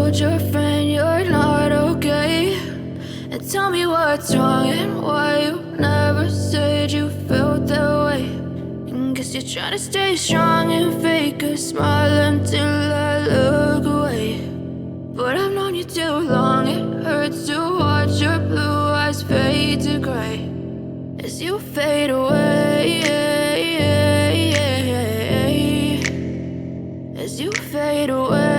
told your friend you're not okay, and tell me what's wrong and why you never said you felt that way. And guess you're trying to stay strong and fake a smile until I look away. But I've known you too long, it hurts to watch your blue eyes fade to gray as you fade away, as you fade away.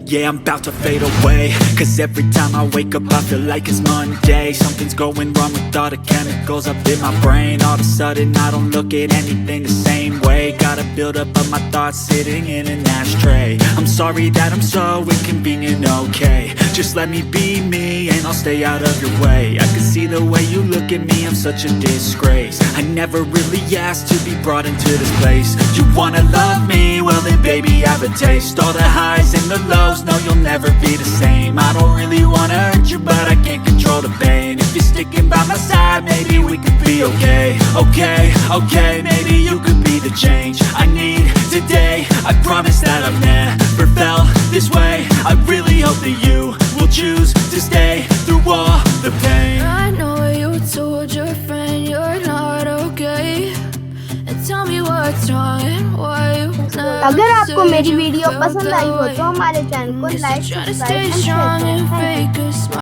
Yeah, I'm about to fade away, cause every time I wake up I feel like it's Monday. Something's going wrong with all the chemicals up in my brain. All of a sudden I don't look at anything the same way. Got a build up of my thoughts sitting in an ashtray. I'm sorry that I'm so inconvenient, okay. Just let me be me and I'll stay out of your way. I can see the way you look at me, I'm such a disgrace. I never really asked to be brought into this place. You wanna love me? Well then baby have a taste. All the highs and the lows, no you'll never be the same. I don't really wanna hurt you but I can't control the pain. If you're sticking by my side, maybe we could be okay. Okay, maybe you could be the change I need today. I promise that I've never felt this way. I really hope that you will choose to stay through all the pain. I know you told your friend you're not okay, and tell me what's wrong and why you never अगर आपको मेरी said you video felt पसंद आई हो that तो way. हमारे channel को Guess like you're trying to subscribe stay and share strong and करें। fake a smile